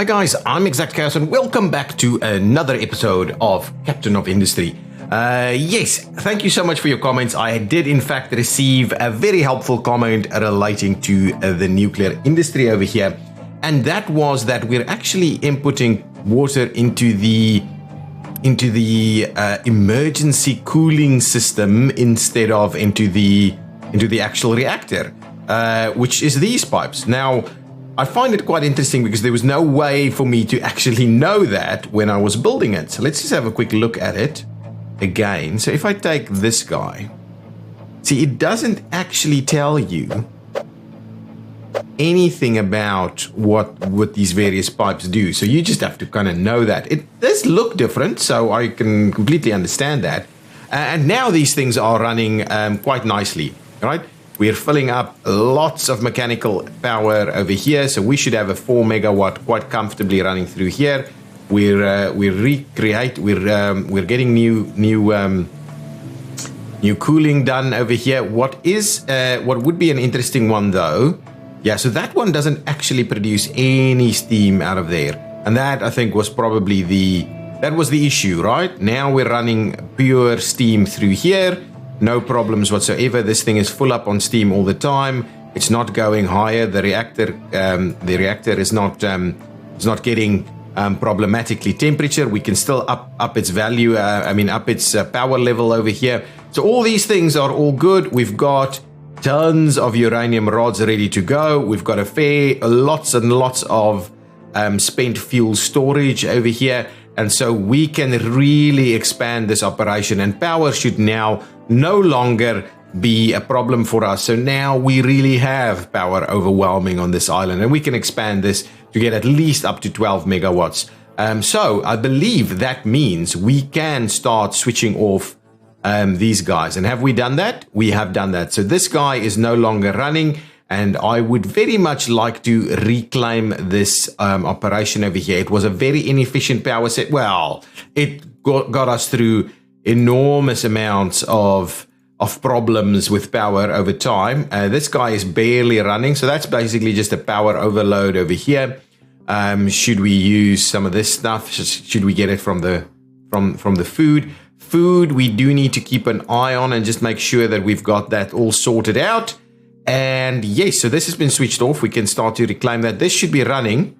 Hi guys, I'm ExactChaos and welcome back to another episode of Captain of Industry. Yes, thank you so much for your comments. I did in fact receive a very helpful comment relating to the nuclear industry over here. And that was that we're actually inputting water into the emergency cooling system instead of into the actual reactor, which is these pipes. Now, I find it quite interesting because there was no way for me to actually know that when I was building it. So let's just have a quick look at it again. So if I take this guy, see, it doesn't actually tell you anything about what these various pipes do. So you just have to kind of know that. It does look different, so I can completely understand that. And now these things are running quite nicely, right? We're filling up lots of mechanical power over here, so we should have a 4 megawatt quite comfortably running through here. We're getting new cooling done over here. What would be an interesting one though? Yeah, so that one doesn't actually produce any steam out of there, and that I think was probably the issue, right? Now we're running pure steam through here. No problems whatsoever. This thing is full up on steam all the time. It's not going higher. The reactor is not getting problematically temperature. We can still up its value. Up its power level over here. So all these things are all good. We've got tons of uranium rods ready to go. We've got lots and lots of spent fuel storage over here. And so we can really expand this operation, and power should now no longer be a problem for us. So now we really have power overwhelming on this island, and we can expand this to get at least up to 12 megawatts. So I believe that means we can start switching off these guys. And have we done that? We have done that. So this guy is no longer running. And I would very much like to reclaim this operation over here. It was a very inefficient power set. Well, it got us through enormous amounts of problems with power over time. This guy is barely running, so that's basically just a power overload over here. Should we use some of this stuff? Should we get it from the food? Food, we do need to keep an eye on and just make sure that we've got that all sorted out. And yes, so this has been switched off. We can start to reclaim that. This should be running.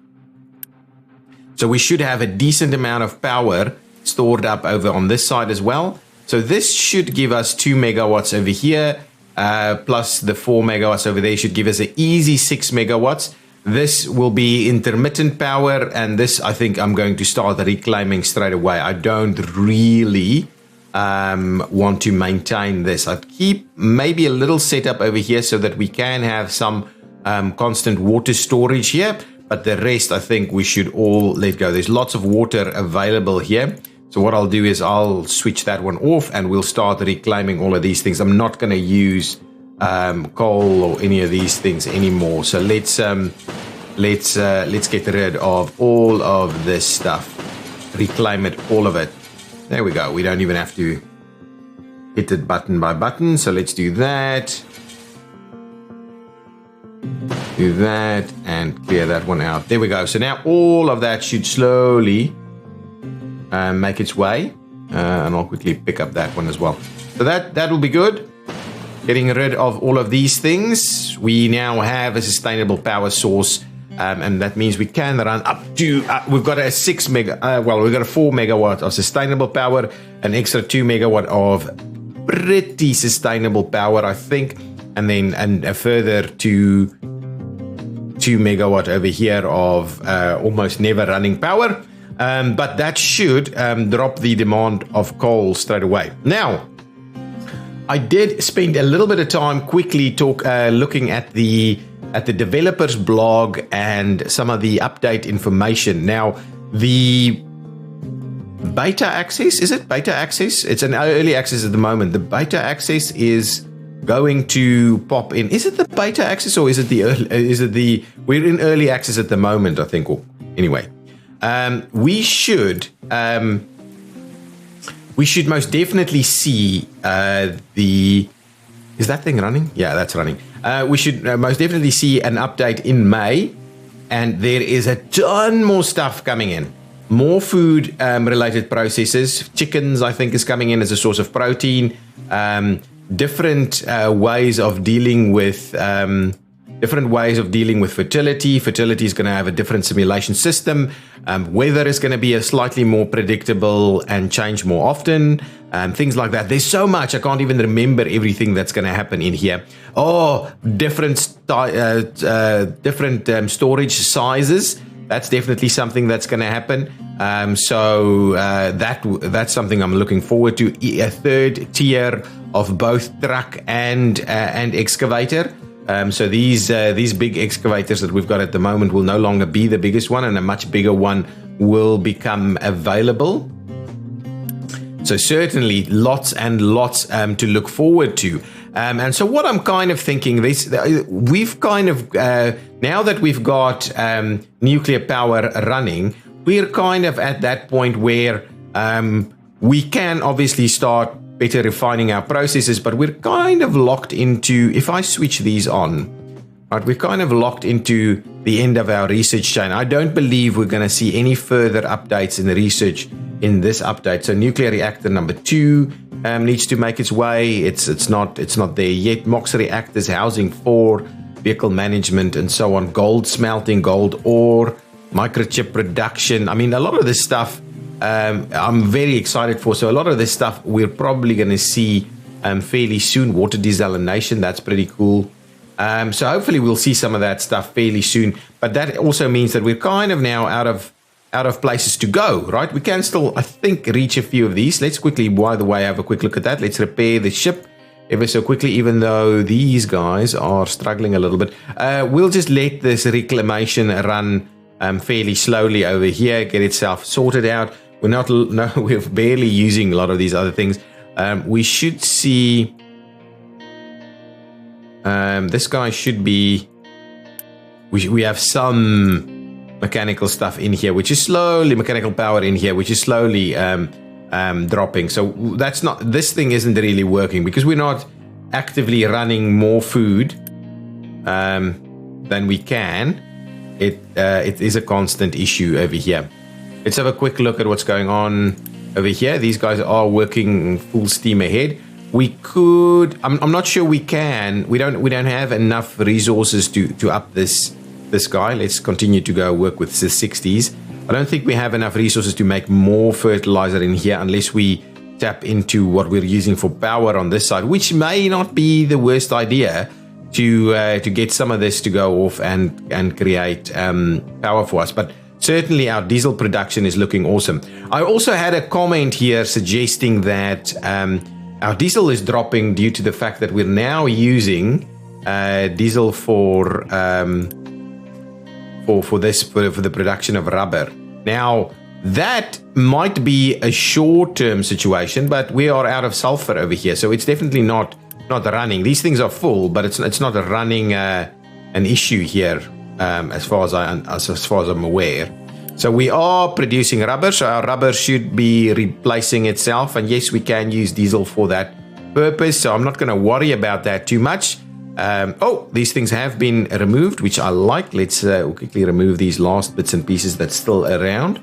So we should have a decent amount of power stored up over on this side as well. So this should give us 2 megawatts over here, plus the 4 megawatts over there should give us an easy 6 megawatts. This will be intermittent power, and this I think I'm going to start reclaiming straight away. I don't really want to maintain this. I'd keep maybe a little setup over here so that we can have some constant water storage here, but the rest I think we should all let go. There's lots of water available here, so what I'll do is I'll switch that one off and we'll start reclaiming all of these things. I'm not going to use coal or any of these things anymore, so let's get rid of all of this stuff, reclaim it, all of it. There we go. We don't even have to hit it button by button. So let's do that. Do that and clear that one out. There we go. So now all of that should slowly make its way. And I'll quickly pick up that one as well. So that will be good. Getting rid of all of these things. We now have a sustainable power source. And that means we can run up to, we've got a 4 megawatt of sustainable power, an extra 2 megawatt of pretty sustainable power, I think, and then a further 2 megawatt over here of almost never running power. But that should drop the demand of coal straight away. Now, I did spend a little bit of time quickly looking at the developer's blog and some of the update information. Now, the beta access, is it beta access? It's an early access at the moment. The beta access is going to pop in. Is it the beta access or is it we're in early access at the moment, I think. Anyway, we should most definitely see is that thing running? Yeah, that's running. We should most definitely see an update in May, and there is a ton more stuff coming in. More food related processes. Chickens, I think, is coming in as a source of protein. Different ways of dealing with fertility. Fertility is going to have a different simulation system. Weather is going to be a slightly more predictable and change more often. Things like that. There's so much. I can't even remember everything that's going to happen in here. Oh, different storage sizes. That's definitely something that's going to happen. So that's something I'm looking forward to. A third tier of both truck and excavator. So these big excavators that we've got at the moment will no longer be the biggest one, and a much bigger one will become available. So certainly lots and lots to look forward to. And so what I'm kind of thinking, we've kind of, now that we've got nuclear power running, we're kind of at that point where we can obviously start better refining our processes, but we're kind of locked into, if I switch these on, right, we're kind of locked into the end of our research chain. I don't believe we're going to see any further updates in the research in this update. So nuclear reactor number 2 needs to make its way. It's not there yet. MOX reactors, housing 4, vehicle management, and so on. Gold smelting, gold ore, microchip production. I mean, a lot of this stuff I'm very excited for. So a lot of this stuff we're probably going to see fairly soon. Water desalination, that's pretty cool. So hopefully we'll see some of that stuff fairly soon. But that also means that we're kind of now out of places to go, right? We can still, I think, reach a few of these. Let's quickly, by the way, have a quick look at that. Let's repair the ship ever so quickly, even though these guys are struggling a little bit. We'll just let this reclamation run fairly slowly over here, get itself sorted out. We're barely using a lot of these other things. We should see, this guy should be, we have some mechanical stuff in here, which is slowly, mechanical power in here, which is slowly dropping. So this thing isn't really working because we're not actively running more food than we can. It is a constant issue over here. Let's have a quick look at what's going on over here. These guys are working full steam ahead. We could, I'm not sure we can. We don't have enough resources to up this guy. Let's continue to go work with the 60s. I don't think we have enough resources to make more fertilizer in here unless we tap into what we're using for power on this side, which may not be the worst idea to get some of this to go off and create power for us. But certainly our diesel production is looking awesome. I also had a comment here suggesting that our diesel is dropping due to the fact that we're now using diesel for the production of rubber. Now that might be a short-term situation, but we are out of sulfur over here, so it's definitely not running. These things are full, but it's not running an issue here. As far as I'm aware. So we are producing rubber, so our rubber should be replacing itself, and yes, we can use diesel for that purpose, so I'm not going to worry about that too much. These things have been removed, which I like. Let's quickly remove these last bits and pieces that's still around.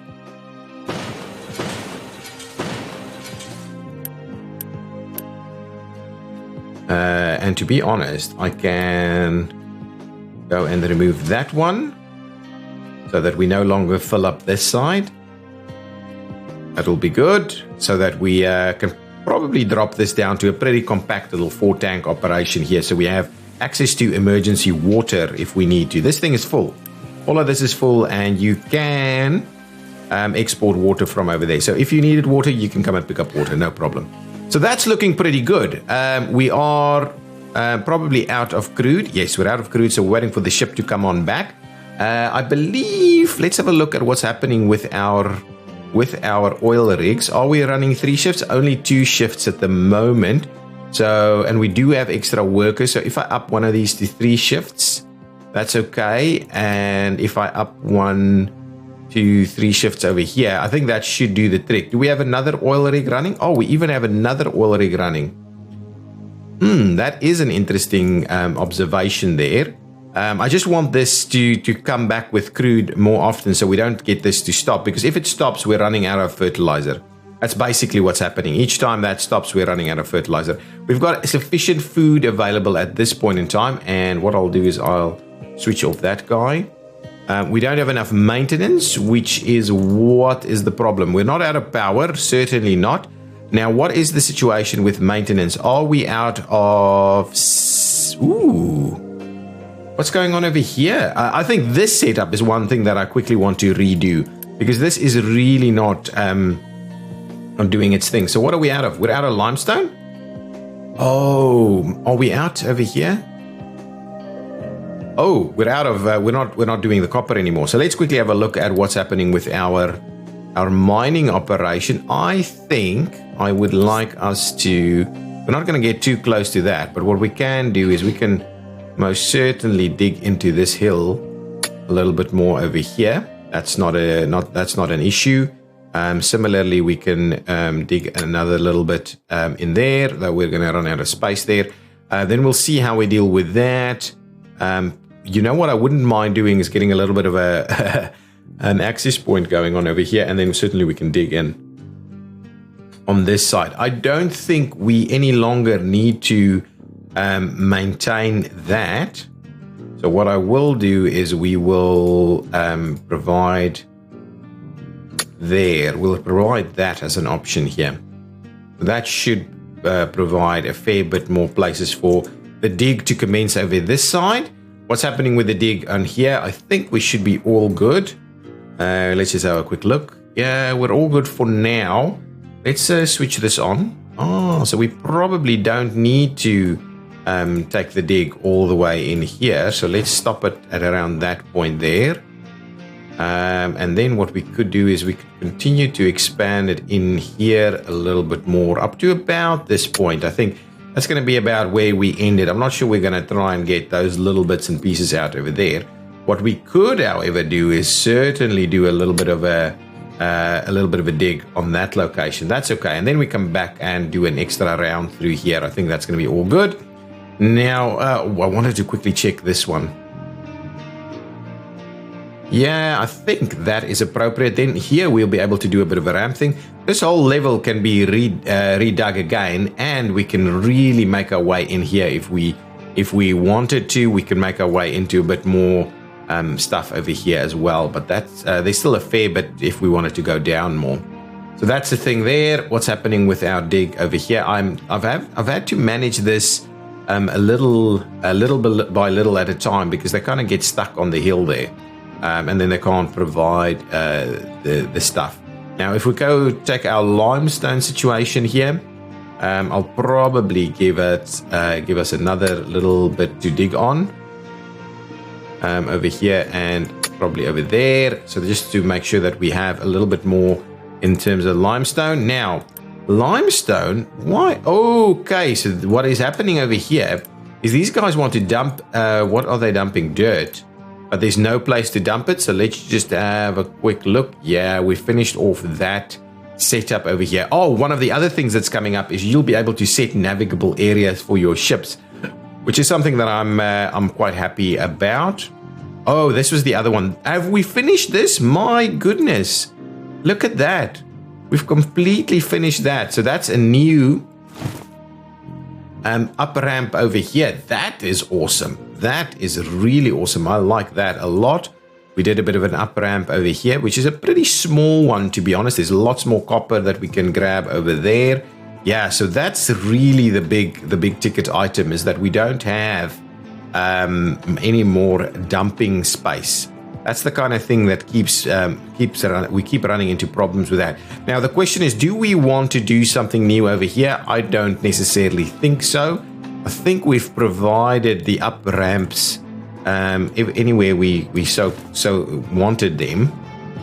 And to be honest, I can go and remove that one so that we no longer fill up this side. That'll be good, so that we can probably drop this down to a pretty compact little 4-tank operation here, so we have access to emergency water if we need to. This thing is full. All of this is full, and you can export water from over there. So if you needed water, you can come and pick up water, no problem. So that's looking pretty good. We are probably out of crude. Yes, we're out of crude, so we're waiting for the ship to come on back. I believe, let's have a look at what's happening with our oil rigs. Are we running 3 shifts? Only 2 shifts at the moment. So, and we do have extra workers. So if I up one of these to 3 shifts, that's okay. And if I up 1 to 3 shifts over here, I think that should do the trick. Do we have another oil rig running? Oh, we even have another oil rig running. That is an interesting observation there. I just want this to come back with crude more often so we don't get this to stop, because if it stops, we're running out of fertilizer. That's basically what's happening. Each time that stops, we're running out of fertilizer. We've got sufficient food available at this point in time, and what I'll do is I'll switch off that guy. We don't have enough maintenance, which is what is the problem. We're not out of power, certainly not. Now, what is the situation with maintenance? Are we out of... Ooh. What's going on over here? I think this setup is one thing that I quickly want to redo, because this is really not doing its thing. So what are we out of? We're out of limestone? Oh, are we out over here? Oh, we're out of we're not doing the copper anymore. So let's quickly have a look at what's happening with our mining operation. I think I would like us to, we're not going to get too close to that, but what we can do is we can most certainly dig into this hill a little bit more over here. That's not an issue. Similarly, we can dig another little bit in there, though we're going to run out of space there. Then we'll see how we deal with that. You know what I wouldn't mind doing is getting a little bit of a an access point going on over here, and then certainly we can dig in on this side. I don't think we any longer need to maintain that. So what I will do is we will provide there. We'll provide that as an option here. That should provide a fair bit more places for the dig to commence over this side. What's happening with the dig on here? I think we should be all good. Let's just have a quick look. Yeah, we're all good for now. Let's switch this on. Oh, so we probably don't need to take the dig all the way in here. So let's stop it at around that point there. And then what we could do is we could continue to expand it in here a little bit more up to about this point. I think that's going to be about where we ended. I'm not sure we're going to try and get those little bits and pieces out over there. What we could, however, do is certainly do a little bit of a dig on that location. That's okay. And then we come back and do an extra round through here. I think that's going to be all good. Now, I wanted to quickly check this one. Yeah, I think that is appropriate. Then here we'll be able to do a bit of a ramp thing. This whole level can be redug again, and we can really make our way in here if we wanted to. We can make our way into a bit more stuff over here as well. But that's there's still a fair bit if we wanted to go down more. So that's the thing there. What's happening with our dig over here? I've had to manage this a little bit by little at a time, because they kind of get stuck on the hill there. And then they can't provide the stuff. Now, if we go take our limestone situation here, I'll probably give us another little bit to dig on over here and probably over there. So just to make sure that we have a little bit more in terms of limestone. Now, limestone, why? Okay, so what is happening over here is these guys want to dump, what are they dumping? Dirt. But there's no place to dump it, so let's just have a quick look. Yeah, we finished off that setup over here. Oh, one of the other things that's coming up is you'll be able to set navigable areas for your ships, which is something that I'm quite happy about. Oh, this was the other one. Have we finished this? My goodness. Look at that. We've completely finished that. So that's a new up ramp over here. That is awesome. That is really awesome. I like that a lot. We did a bit of an up ramp over here, which is a pretty small one, to be honest. There's lots more copper that we can grab over there. Yeah, so that's really the big ticket item, is that we don't have any more dumping space. That's the kind of thing that we keep running into problems with that. Now the question is, do we want to do something new over here? I don't necessarily think so. I think we've provided the up ramps anywhere we so wanted them.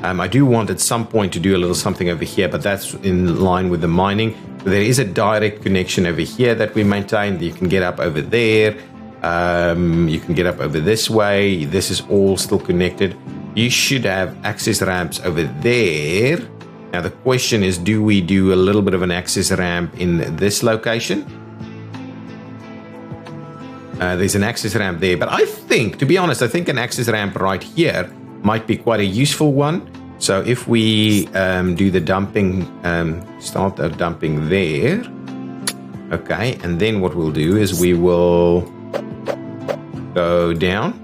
I do want at some point to do a little something over here, but that's in line with the mining. There is a direct connection over here that we maintain. You can get up over there. You can get up over this way. This is all still connected. You should have access ramps over there. Now the question is, do we do a little bit of an access ramp in this location? There's an access ramp there. But I think, to be honest, I think an access ramp right here might be quite a useful one. So if we do the dumping, start the dumping there. Okay, and then what we'll do is we will go down.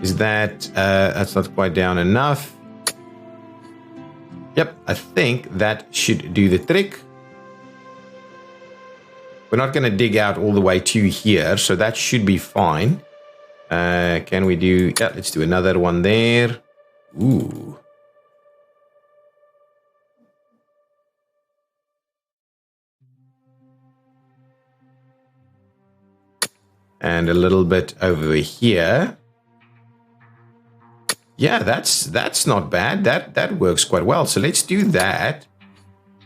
Is that, that's not quite down enough. Yep, I think that should do the trick. We're not going to dig out all the way to here, so that should be fine. Can we do, yeah, let's do another one there. Ooh. And a little bit over here. Yeah, that's not bad. That works quite well. So let's do that.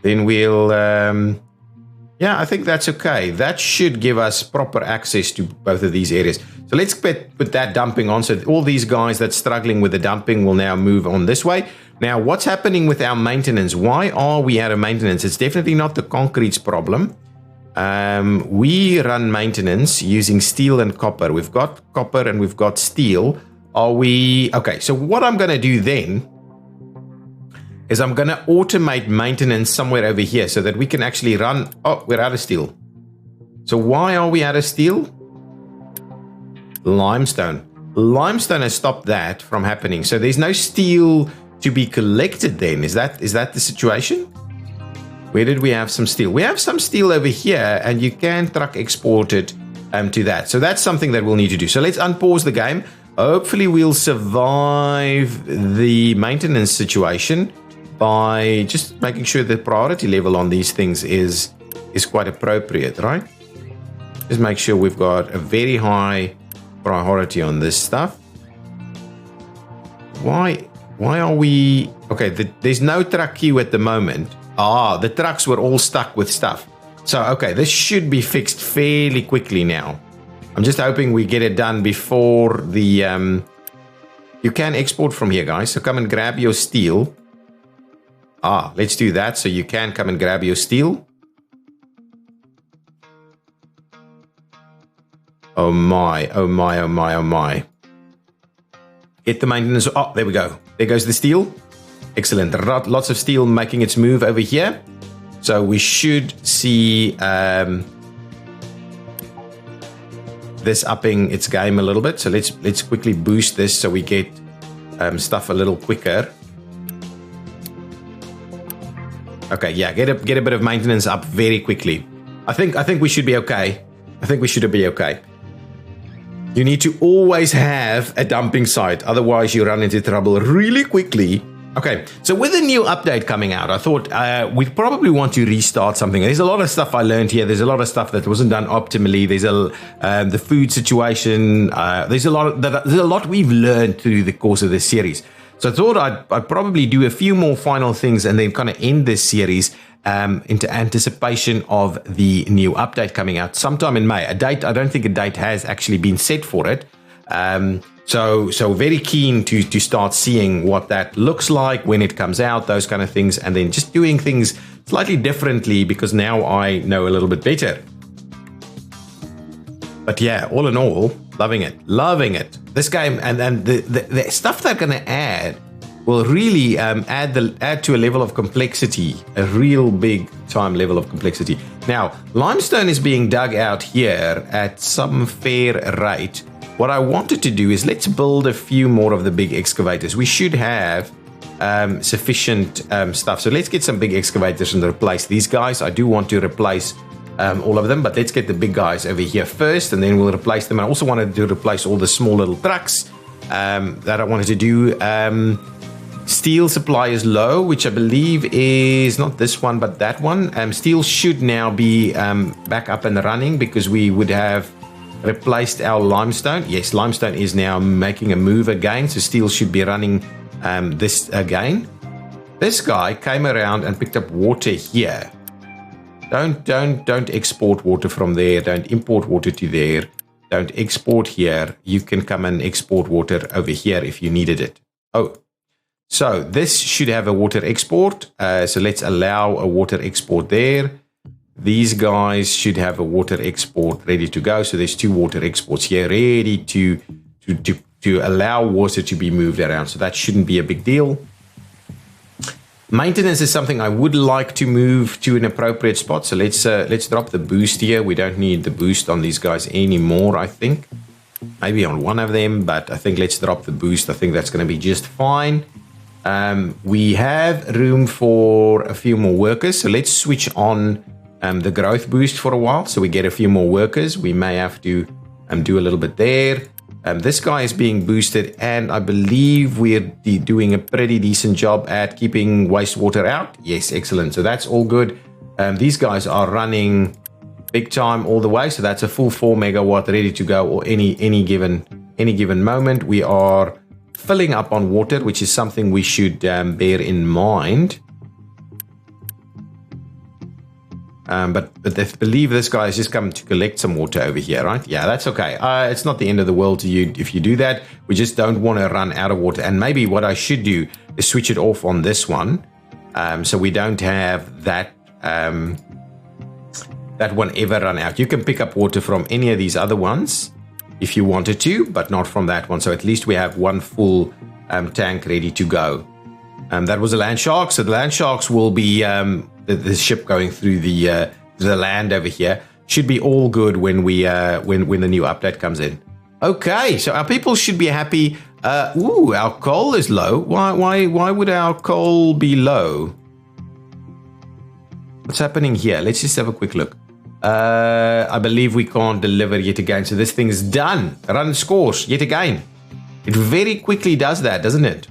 Then we'll, yeah, I think that's okay. That should give us proper access to both of these areas. So let's put that dumping on. So all these guys that's struggling with the dumping will now move on this way. Now, what's happening with our maintenance? Why are we out of maintenance? It's definitely not the concrete's problem. We run maintenance using steel and copper. We've got copper and we've got steel. Are we... Okay, so what I'm going to do then is I'm going to automate maintenance somewhere over here so that we can actually run... Oh, we're out of steel. So why are we out of steel? Limestone. Limestone has stopped that from happening. So there's no steel to be collected then. Is that the situation? Where did we have some steel? We have some steel over here, and you can truck export it to that. So that's something that we'll need to do. So let's unpause the game. Hopefully we'll survive the maintenance situation by just making sure the priority level on these things is quite appropriate, right? Just make sure we've got a very high priority on this stuff. Why are we... Okay, there's no truck queue at the moment. Ah, the trucks were all stuck with stuff. So, okay, this should be fixed fairly quickly now. I'm just hoping we get it done before the... you can export from here, guys. So come and grab your steel. Ah, let's do that. So you can come and grab your steel. Oh my, oh my, oh my, oh my. Get the maintenance. Oh, there we go. There goes the steel. Excellent. Lots of steel making its move over here. So we should see this upping its game a little bit. So let's quickly boost this so we get stuff a little quicker. Okay, yeah, get a bit of maintenance up very quickly. I think we should be okay. I think we should be okay. You need to always have a dumping site, otherwise you run into trouble really quickly. Okay, so with the new update coming out, I thought we probably want to restart something. There's a lot of stuff I learned here. There's a lot of stuff that wasn't done optimally. There's the food situation. There's a lot we've learned through the course of this series. So I thought I'd probably do a few more final things and then kind of end this series into anticipation of the new update coming out sometime in May. A date, I don't think a date has actually been set for it. So very keen to start seeing what that looks like when it comes out, those kind of things, and then just doing things slightly differently because now I know a little bit better. But yeah, all in all, loving it. This game and the stuff they're going to add will really add to a level of complexity, a real big time level of complexity. Now, limestone is being dug out here at some fair rate. What I wanted to do is let's build a few more of the big excavators. We should have sufficient stuff. So let's get some big excavators and replace these guys. I do want to replace all of them, but let's get the big guys over here first, and then we'll replace them. I also wanted to replace all the small little trucks that I wanted to do. Steel supply is low, which I believe is not this one, but that one. Steel should now be back up and running because we would have replaced our limestone. Yes, limestone is now making a move again, so steel should be running this again. This guy came around and picked up water here. Don't export water from there. Don't import water to there. Don't export here. You can come and export water over here if you needed it. Oh, so this should have a water export. So let's allow a water export there. these guys should have a water export ready to go. So there's 2 water exports here ready to allow water to be moved around. So that shouldn't be a big deal. Maintenance is something I would like to move to an appropriate spot. So let's drop the boost here. We don't need the boost on these guys anymore, I think. Maybe on one of them, but I think let's drop the boost. I think that's going to be just fine. We have room for a few more workers. So let's switch on the growth boost for a while. So we get a few more workers. We may have to do a little bit there. This guy is being boosted, and I believe we're doing a pretty decent job at keeping wastewater out. Yes, excellent. So that's all good. These guys are running big time all the way. So that's a full 4 megawatt ready to go, or any given moment. We are filling up on water, which is something we should bear in mind. But I believe this guy has just come to collect some water over here, right? Yeah, that's okay. It's not the end of the world to you if you do that. We just don't want to run out of water. And maybe what I should do is switch it off on this one, so we don't have that one ever run out. You can pick up water from any of these other ones if you wanted to, but not from that one. So at least we have one full tank ready to go. That was a land shark. So the land sharks will be the ship going through the land over here. Should be all good when we when the new update comes in. Okay, so our people should be happy. Our coal is low. Why would our coal be low? What's happening here? Let's just have a quick look. I believe we can't deliver yet again. So this thing is done. Run scores yet again. It very quickly does that, doesn't it?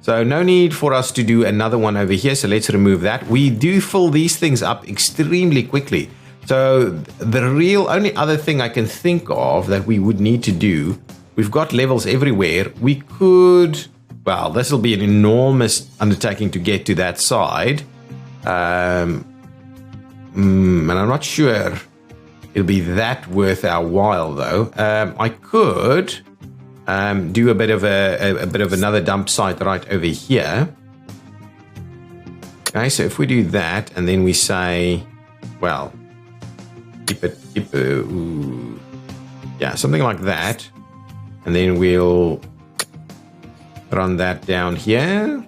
So no need for us to do another one over here. So let's remove that. We do fill these things up extremely quickly. So the real only other thing I can think of that we would need to do, we've got levels everywhere. We could, well, this will be an enormous undertaking to get to that side. And I'm not sure it'll be that worth our while though. I could do a bit of another dump site right over here. Okay, so if we do that and then we say, well, keep it, yeah, something like that, and then we'll run that down here.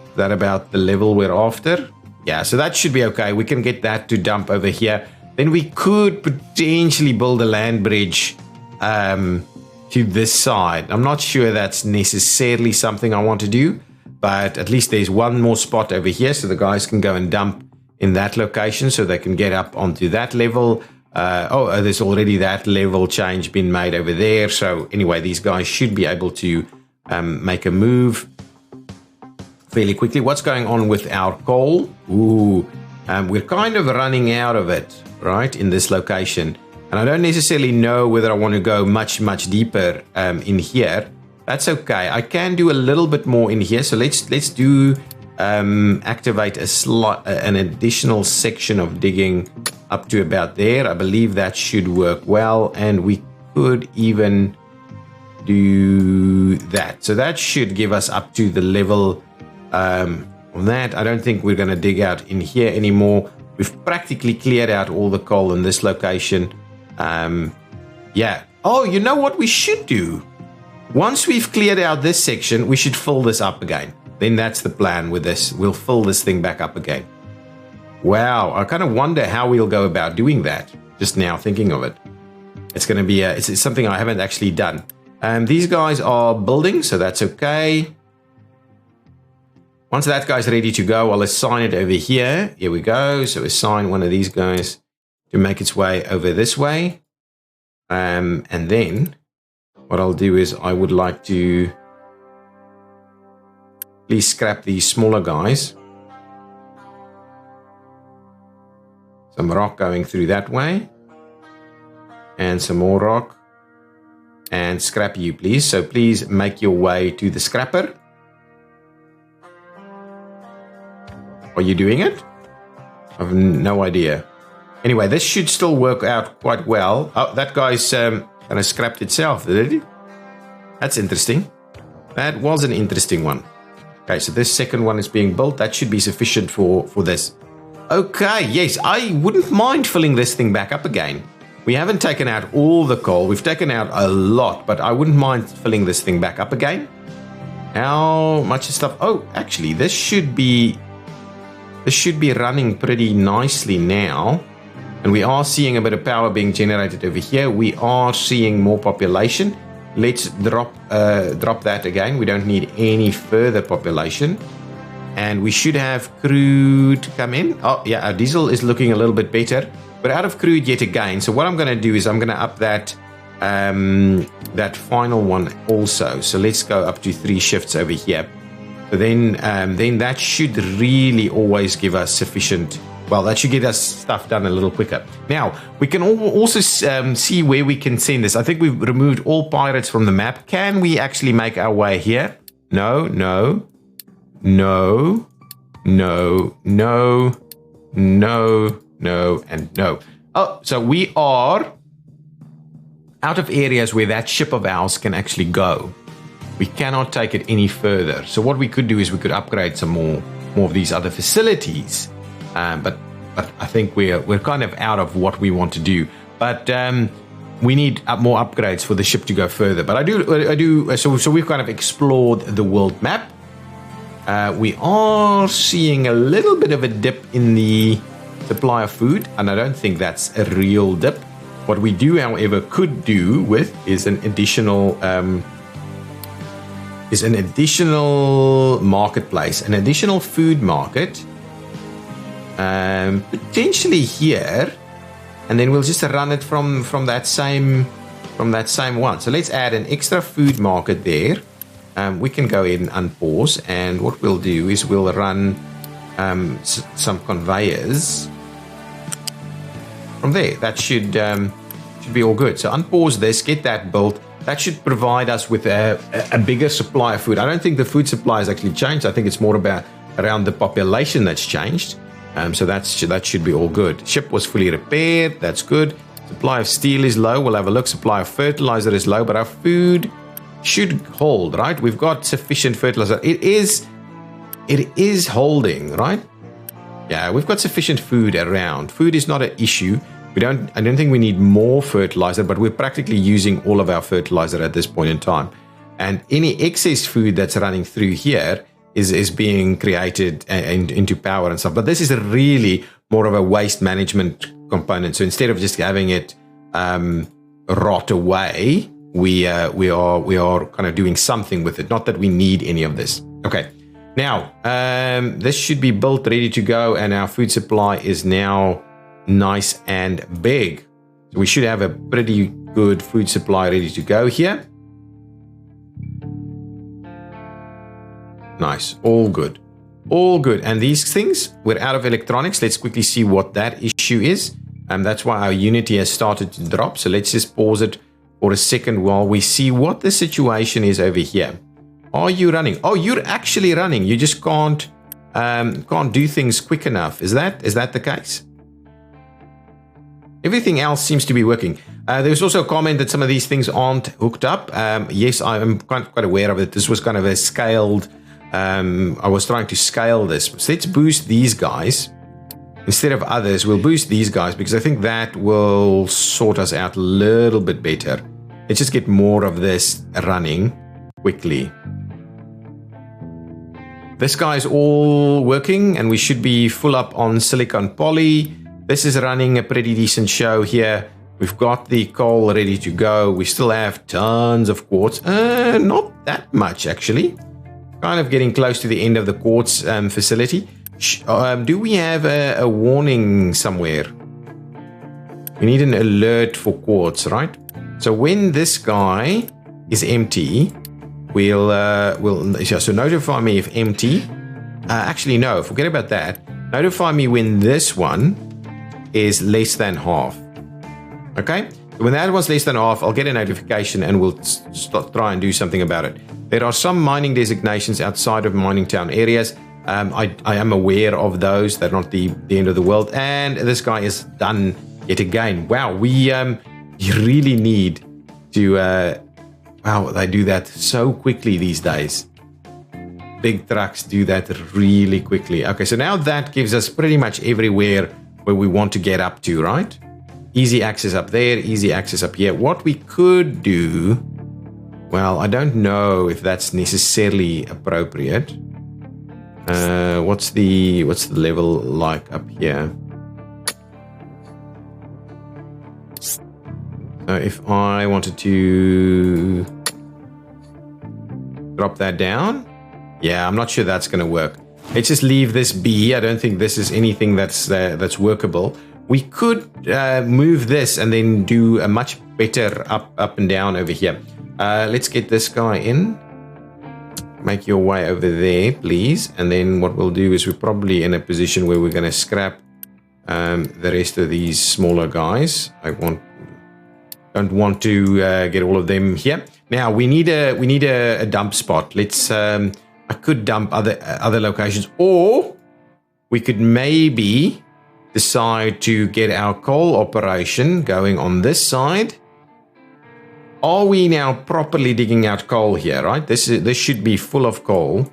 Is that about the level we're after? Yeah, so that should be okay. We can get that to dump over here. Then we could potentially build a land bridge to this side. I'm not sure that's necessarily something I want to do, but at least there's one more spot over here so the guys can go and dump in that location so they can get up onto that level. There's already that level change been made over there. So anyway, these guys should be able to make a move fairly quickly. What's going on with our coal? We're kind of running out of it, right, in this location. And I don't necessarily know whether I want to go much deeper in here. That's okay. I can do a little bit more in here. So let's do activate an additional section of digging up to about there. I believe that should work well. And we could even do that. So that should give us up to the level on that. I don't think we're going to dig out in here anymore. We've practically cleared out all the coal in this location. Yeah. Oh, you know what we should do? Once we've cleared out this section, we should fill this up again. Then that's the plan with this. We'll fill this thing back up again. Wow. I kind of wonder how we'll go about doing that. Just now thinking of it. It's going to be it's something I haven't actually done. These guys are building, so that's okay. Once that guy's ready to go, I'll assign it over here. Here we go. So assign one of these guys to make its way over this way. And then what I'll do is I would like to please scrap these smaller guys. Some rock going through that way. And some more rock. And scrap you, please. So please make your way to the scrapper. Are you doing it? I have no idea. Anyway, this should still work out quite well. Oh, that guy's kind of scrapped itself, did it? That's interesting. That was an interesting one. Okay, so this second one is being built. That should be sufficient for this. Okay, yes, I wouldn't mind filling this thing back up again. We haven't taken out all the coal. We've taken out a lot, but I wouldn't mind filling this thing back up again. How much stuff? Oh, actually, this should be running pretty nicely now. And we are seeing a bit of power being generated over here. We are seeing more population. Let's drop that again. We don't need any further population. And we should have crude come in. Oh, yeah, our diesel is looking a little bit better. We're out of crude yet again. So what I'm going to do is I'm going to up that final one also. So let's go up to 3 shifts over here. So then that should really always give us sufficient. Well, that should get us stuff done a little quicker. Now, we can also see where we can send this. I think we've removed all pirates from the map. Can we actually make our way here? No, no, no, no, no, no, no, and no. Oh, so we are out of areas where that ship of ours can actually go. We cannot take it any further. So what we could do is we could upgrade some more of these other facilities. But I think we're kind of out of what we want to do. But we need more upgrades for the ship to go further. But I do. So we've kind of explored the world map. We are seeing a little bit of a dip in the supply of food, and I don't think that's a real dip. What we do, however, could do with is an additional marketplace, an additional food market. Potentially here, and then we'll just run it from that same one. So let's add an extra food market there. We can go ahead and unpause, and what we'll do is we'll run some conveyors from there. That should be all good. So unpause this, get that built. That should provide us with a bigger supply of food. I don't think the food supply has actually changed. I think it's more around the population that's changed. So that should be all good. Ship was fully repaired. That's good. Supply of steel is low. We'll have a look. Supply of fertilizer is low, but our food should hold, right? We've got sufficient fertilizer. It is holding, right? Yeah, we've got sufficient food around. Food is not an issue. I don't think we need more fertilizer, but we're practically using all of our fertilizer at this point in time. And any excess food that's running through here is being created into power and stuff. But this is really more of a waste management component. So instead of just having it rot away, we are kind of doing something with it. Not that we need any of this. Okay. Now, this should be built, ready to go, and our food supply is now nice and big. So we should have a pretty good food supply ready to go here. Nice. All good. All good. And these things, we're out of electronics. Let's quickly see what that issue is. And that's why our Unity has started to drop. So let's just pause it for a second while we see what the situation is over here. Are you running? Oh, you're actually running. You just can't do things quick enough. Is that the case? Everything else seems to be working. There's also a comment that some of these things aren't hooked up. Yes, I'm quite aware of it. This was kind of a scaled. I was trying to scale this. So let's boost these guys. Instead of others, we'll boost these guys because I think that will sort us out a little bit better. Let's just get more of this running quickly. This guy is all working and we should be full up on silicon poly. This is running a pretty decent show here. We've got the coal ready to go. We still have tons of quartz. Not that much actually. Kind of getting close to the end of the quartz facility. Do we have a warning somewhere? We need an alert for quartz, right? So when this guy is empty, so notify me if empty. Actually, no, forget about that. Notify me when this one is less than half. Okay? When that one's less than half, I'll get a notification and we'll try and do something about it. There are some mining designations outside of mining town areas. I am aware of those. They're not the end of the world. And this guy is done yet again. Wow, we really need to... wow, they do that so quickly these days. big trucks do that really quickly. Okay, so now that gives us pretty much everywhere where we want to get up to, right? Easy access up there, easy access up here. What we could do, well, I don't know if that's necessarily appropriate. What's the level like up here? So if I wanted to drop that down, yeah, I'm not sure that's going to work. Let's just leave this be. I don't think this is anything that's workable. We could move this and then do a much better up and down over here. Let's get this guy in. Make your way over there, please. And then what we'll do is we're probably in a position where we're going to scrap the rest of these smaller guys. Don't want to get all of them here. Now we need a dump spot. Let's. I could dump other locations, or we could maybe decide to get our coal operation going on this side. Are we now properly digging out coal here, right? This should be full of coal.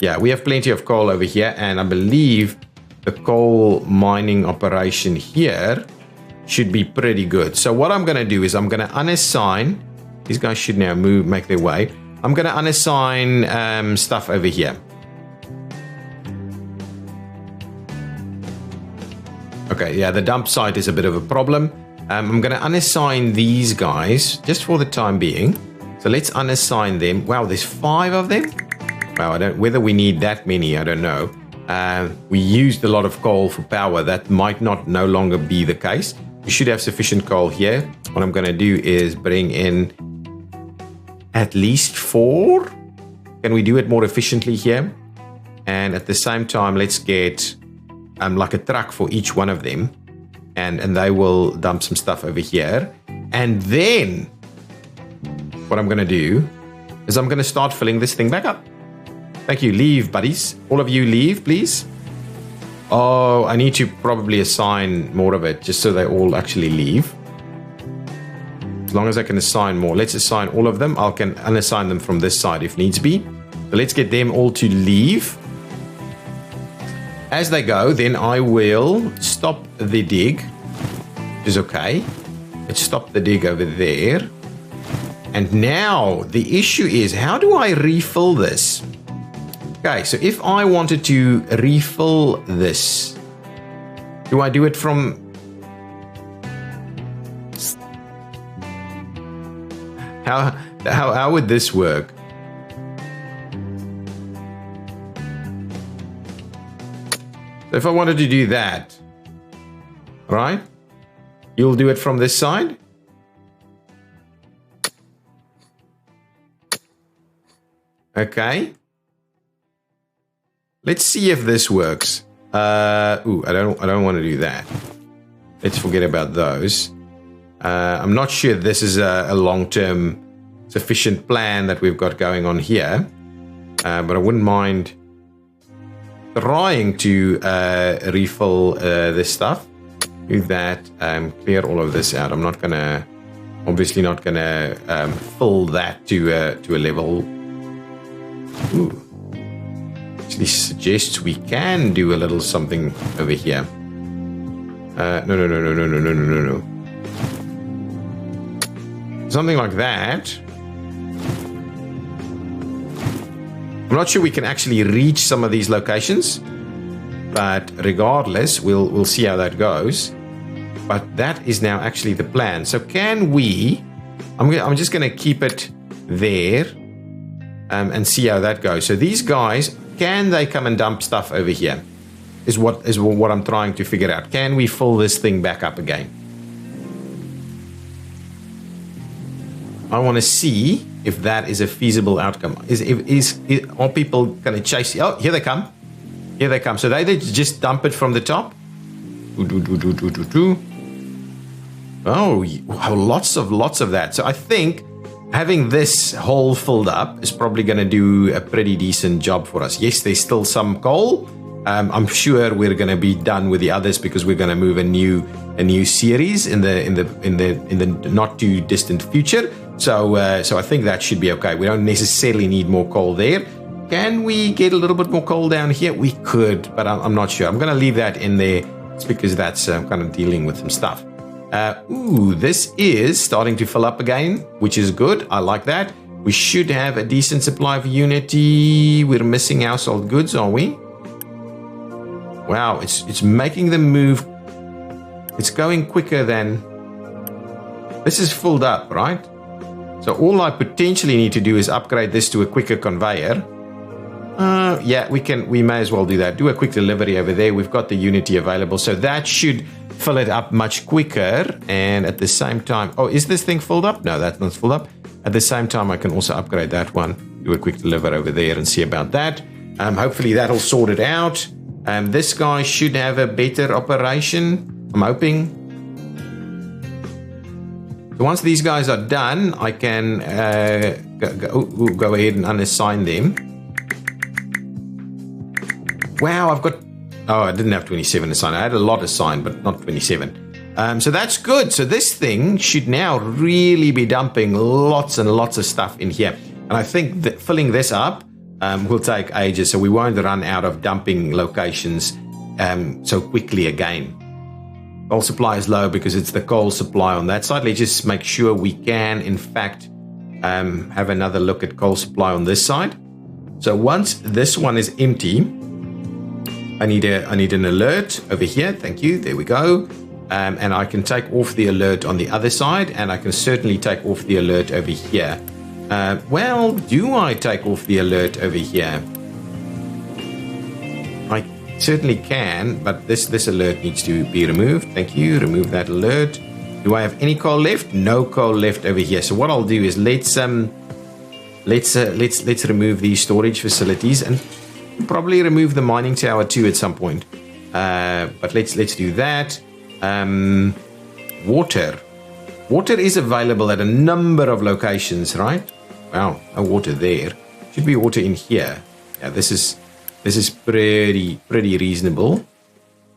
Yeah, we have plenty of coal over here, and I believe the coal mining operation here should be pretty good. So what I'm going to do is I'm going to unassign. These guys should now make their way. I'm going to unassign stuff over here. Okay, yeah, the dump site is a bit of a problem. I'm going to unassign these guys just for the time being. So let's unassign them. Wow, there's 5 of them. Wow, whether we need that many, I don't know. We used a lot of coal for power. That might no longer be the case. We should have sufficient coal here. What I'm going to do is bring in at least 4. Can we do it more efficiently here? And at the same time, let's get like a truck for each one of them. And they will dump some stuff over here. And then what I'm going to do is I'm going to start filling this thing back up. Thank you. Leave, buddies. All of you leave, please. Oh, I need to probably assign more of it just so they all actually leave. As long as I can assign more. Let's assign all of them. I can unassign them from this side if needs be. So let's get them all to leave. As they go, then I will stop the dig, which is okay. Let's stop the dig over there. And now the issue is, how do I refill this? Okay, so if I wanted to refill this, do I do it from... How would this work? So if I wanted to do that, right? You'll do it from this side. Okay. Let's see if this works. I don't want to do that. Let's forget about those. I'm not sure this is a long-term sufficient plan that we've got going on here. But I wouldn't mind trying to refill this stuff. Do that. Clear all of this out. I'm not gonna, obviously not gonna fill that to a level. Ooh. Actually suggests we can do a little something over here. No. Something like that. I'm not sure we can actually reach some of these locations, but regardless, we'll see how that goes. But that is now actually the plan. So can we? I'm just going to keep it there and see how that goes. So these guys, can they come and dump stuff over here? Is what I'm trying to figure out. Can we fill this thing back up again? I want to see if that is a feasible outcome. Are people going to chase? Oh, here they come. Here they come. So they just dump it from the top. Oh, lots of that. So I think having this hole filled up is probably going to do a pretty decent job for us. Yes, there's still some coal. I'm sure we're going to be done with the others because we're going to move a new series in the not too distant future. So I think that should be okay. We don't necessarily need more coal there. Can we get a little bit more coal down here? We could, but I'm not sure. I'm going to leave that in there. It's because that's kind of dealing with some stuff. This is starting to fill up again, which is good. I like that. We should have a decent supply of Unity. We're missing household goods, are we? Wow, it's making them move. It's going quicker than... This is filled up, right? So all I potentially need to do is upgrade this to a quicker conveyor. Yeah, we may as well do that. Do a quick delivery over there. We've got the Unity available. So that should fill it up much quicker. And at the same time... Oh, is this thing filled up? No, that's not filled up. At the same time, I can also upgrade that one. Do a quick deliver over there and see about that. Hopefully that'll sort it out. This guy should have a better operation. I'm hoping. So once these guys are done, I can go ahead and unassign them. Wow, I've got... Oh, I didn't have 27 assigned. I had a lot assigned, but not 27. So that's good. So this thing should now really be dumping lots and lots of stuff in here. And I think that filling this up will take ages, so we won't run out of dumping locations so quickly again. Coal supply is low because it's the coal supply on that side. Let's just make sure we can, in fact, have another look at coal supply on this side. So once this one is empty, I need an alert over here. Thank you. There we go. And I can take off the alert on the other side, and I can certainly take off the alert over here. Well, do I take off the alert over here? I certainly can, but this alert needs to be removed. Thank you. Remove that alert. Do I have any coal left? No coal left over here. So what I'll do is let's remove these storage facilities and probably remove the mining tower too at some point. But let's do that. Water is available at a number of locations, right? Wow, no water there. Should be water in here. Yeah, this is pretty reasonable.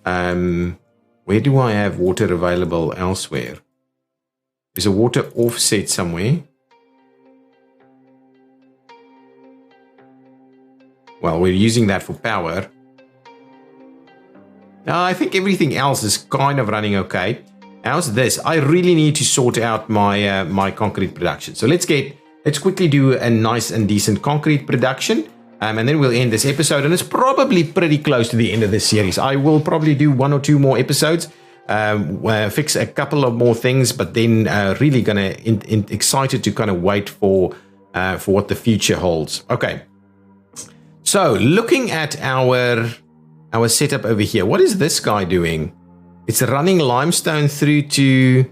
Where do I have water available elsewhere? There's a water offset somewhere. Well, we're using that for power. I think everything else is kind of running okay. How's this? I really need to sort out my my concrete production. So let's quickly do a nice and decent concrete production, and then we'll end this episode. And it's probably pretty close to the end of this series. I will probably do 1 or 2 more episodes, fix a couple of more things, but then really gonna excited to kind of wait for what the future holds. Okay. So looking at our setup over here, what is this guy doing? It's running limestone through to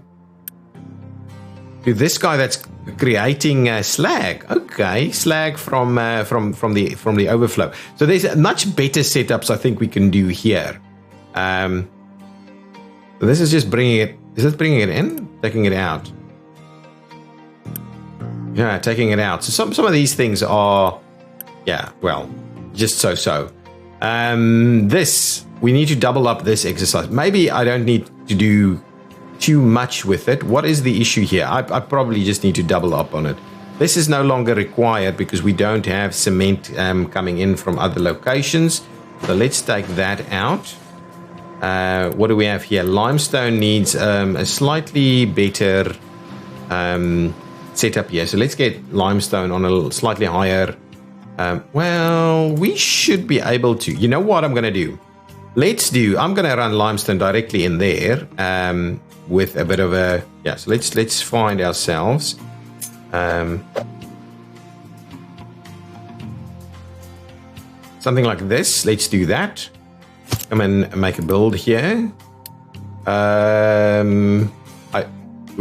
this guy that's creating slag. Okay, slag from the overflow. So there's much better setups I think we can do here. So this is just bringing it. Is this bringing it in? Taking it out? Yeah, taking it out. So some of these things are, yeah, well, just so. This, we need to double up this exercise. Maybe I don't need to do too much with it. What is the issue here? I probably just need to double up on it. This is no longer required because we don't have cement coming in from other locations. So let's take that out. What do we have here? Limestone needs a slightly better setup here. So let's get limestone on a slightly higher... well, we should be able to. You know what I'm going to do? I'm going to run limestone directly in there with a bit of a... Yeah, so let's find ourselves... something like this. Let's do that. Come and make a build here. Do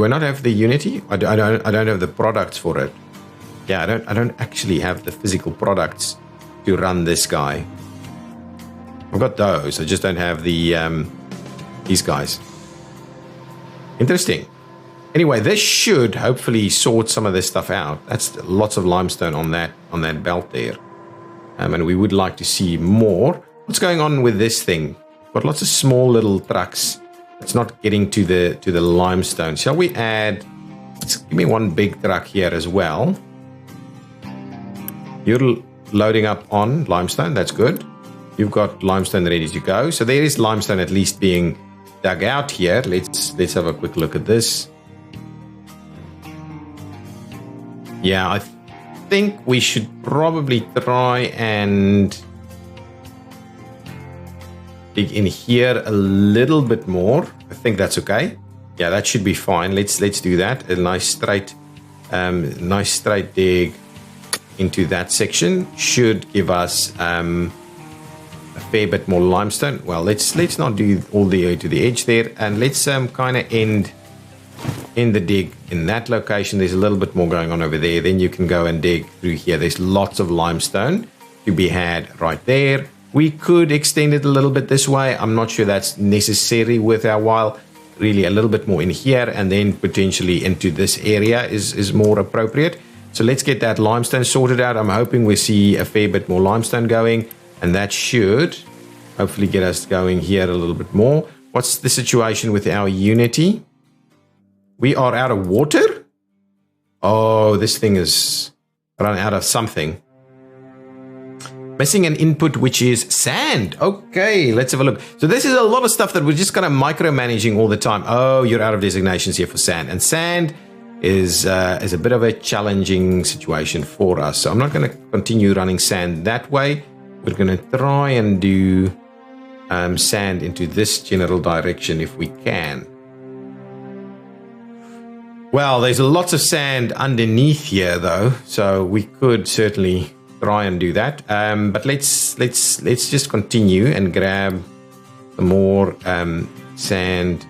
I not have the Unity? I don't have the products for it. Yeah, I don't actually have the physical products to run this guy. I've got those. I just don't have the these guys. Interesting. Anyway, this should hopefully sort some of this stuff out. That's lots of limestone on that belt there. And we would like to see more. What's going on with this thing? Got lots of small little trucks. It's not getting to the limestone. Shall we add Give me one big truck here as well. You're loading up on limestone. That's good. You've got limestone ready to go. So there is limestone at least being dug out here. Let's have a quick look at this. Yeah, I think we should probably try and dig in here a little bit more. I think that's okay. Yeah, that should be fine. Let's do that. A nice straight dig into that section should give us a fair bit more limestone. Well, let's not do all the way to the edge there, and let's kind of end the dig in that location. There's a little bit more going on over there. Then you can go and dig through here. There's lots of limestone to be had right there. We could extend it a little bit this way. I'm not sure that's necessary worth our while. Really a little bit more in here, and then potentially into this area is more appropriate. So let's get that limestone sorted out. I'm hoping we see a fair bit more limestone going, and that should hopefully get us going here a little bit more. What's the situation with our Unity? We are out of water? Oh, this thing is run out of something. Missing an input, which is sand. Okay, let's have a look. So this is a lot of stuff that we're just kind of micromanaging all the time. Oh, you're out of designations here for sand. And sand is a bit of a challenging situation for us. So I'm not going to continue running sand that way. We're going to try and do sand into this general direction if we can. Well, there's lots of sand underneath here though, so we could certainly try and do that. But let's just continue and grab some more sand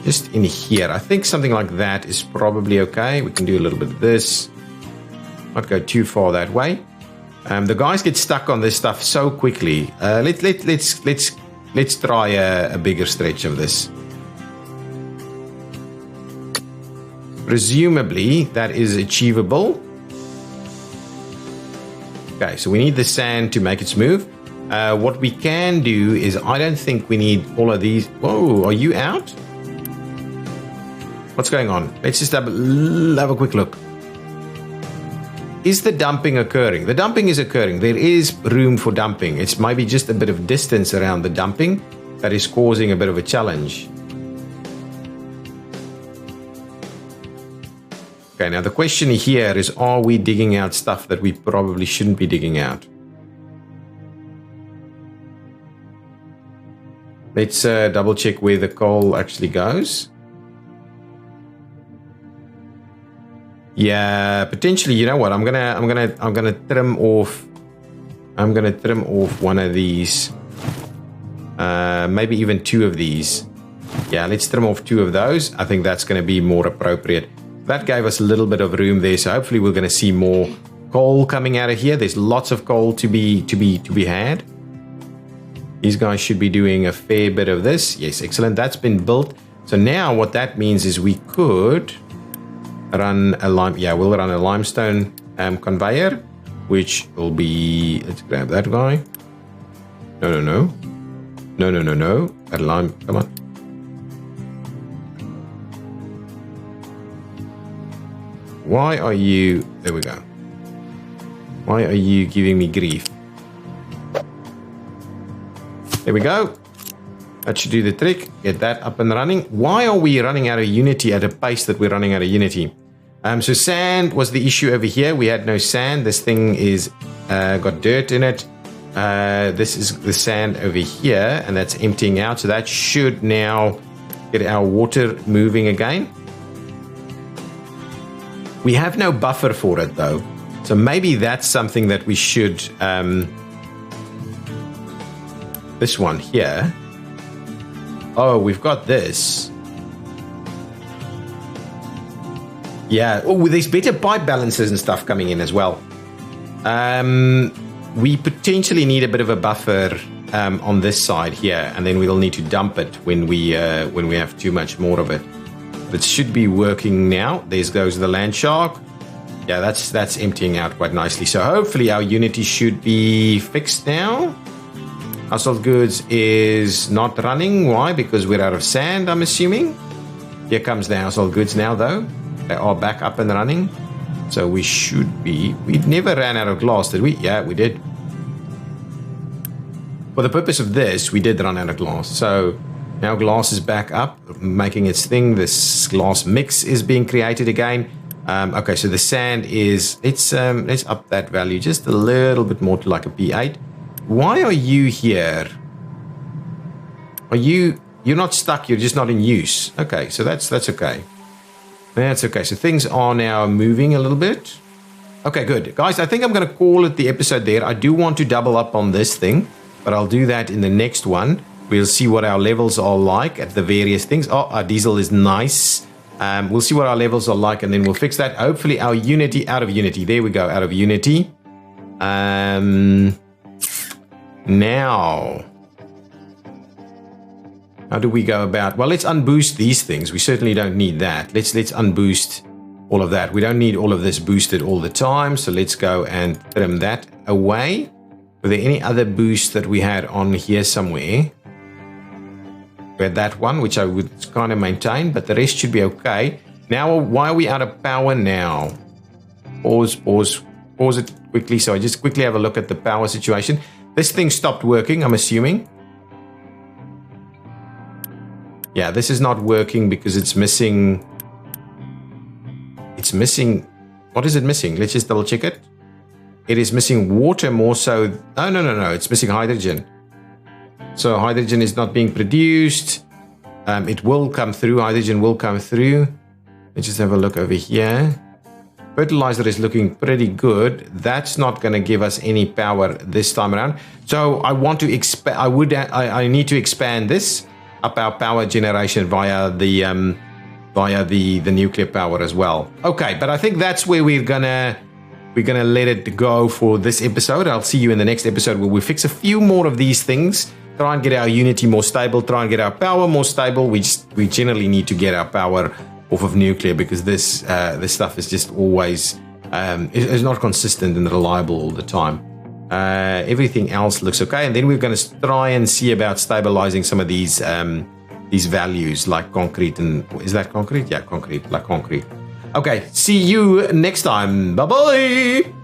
just in here. I think something like that is probably okay. We can do a little bit of this, not go too far that way. The guys get stuck on this stuff so quickly. Let's try a bigger stretch of this. Presumably that is achievable. Okay, so we need the sand to make it smooth. What we can do is, I don't think we need all of these. Whoa, are you out? What's going on? Let's just have a quick look. Is the dumping occurring? The dumping is occurring. There is room for dumping. It's maybe just a bit of distance around the dumping that is causing a bit of a challenge. Okay, now the question here is, are we digging out stuff that we probably shouldn't be digging out? Let's double check where the coal actually goes. Yeah, potentially. You know what? I'm gonna trim off. I'm gonna trim off one of these. Maybe even two of these. Yeah, let's trim off two of those. I think that's going to be more appropriate. That gave us a little bit of room there, so hopefully we're going to see more coal coming out of here. There's lots of coal to be had. These guys should be doing a fair bit of this. Yes, excellent. That's been built. So now what that means is we could run a we'll run a limestone conveyor, which will be, let's grab that guy. No. That lime, come on. Why are you, there we go. Why are you giving me grief? There we go. That should do the trick. Get that up and running. Why are we running out of Unity at a pace that we're running out of Unity? So sand was the issue over here. We had no sand. This thing is got dirt in it. This is the sand over here, and that's emptying out. So that should now get our water moving again. We have no buffer for it though. So maybe that's something that we should, this one here. Oh, we've got this. Yeah. Oh, there's better pipe balances and stuff coming in as well. We potentially need a bit of a buffer on this side here, and then we'll need to dump it when we have too much more of it. But it should be working now. There goes the land shark. Yeah, that's emptying out quite nicely. So hopefully our Unity should be fixed now. Household goods is not running. Why? Because we're out of sand, I'm assuming. Here comes the household goods now, though. They are back up and running. So we should be... We never ran out of glass, did we? Yeah, we did. For the purpose of this, we did run out of glass. So now glass is back up, making its thing. This glass mix is being created again. Okay, so the sand is... Let's up that value just a little bit more to like a P8. Why are you here? Are you... You're not stuck, you're just not in use. Okay, so that's okay. That's okay. So things are now moving a little bit. Okay, good. Guys, I think I'm going to call it the episode there. I do want to double up on this thing, but I'll do that in the next one. We'll see what our levels are like at the various things. Oh, our diesel is nice. We'll see what our levels are like, and then we'll fix that. Hopefully our Unity, out of Unity. There we go, out of Unity. Now... How do we go about? Well, let's unboost these things. We certainly don't need that. Let's unboost all of that. We don't need all of this boosted all the time. So let's go and trim that away. Were there any other boosts that we had on here somewhere? We had that one, which I would kind of maintain, but the rest should be okay. Now, why are we out of power now? Pause it quickly. So I just quickly have a look at the power situation. This thing stopped working, I'm assuming. Yeah, this is not working because it's missing... It's missing... What is it missing? Let's just double check it. It is missing water more so... Oh, no. It's missing hydrogen. So hydrogen is not being produced. It will come through. Hydrogen will come through. Let's just have a look over here. Fertilizer is looking pretty good. That's not going to give us any power this time around. So I want to expand... I need to expand this. Up our power generation via the nuclear power as well. Okay, but I think that's where we're gonna let it go for this episode. I'll see you in the next episode where we fix a few more of these things. Try and get our Unity more stable. Try and get our power more stable. We generally need to get our power off of nuclear because this stuff is just always is not consistent and reliable all the time. Everything else looks okay, and then we're going to try and see about stabilizing some of these values like concrete. And is that concrete? Yeah, concrete, like concrete. Okay, see you next time. Bye bye.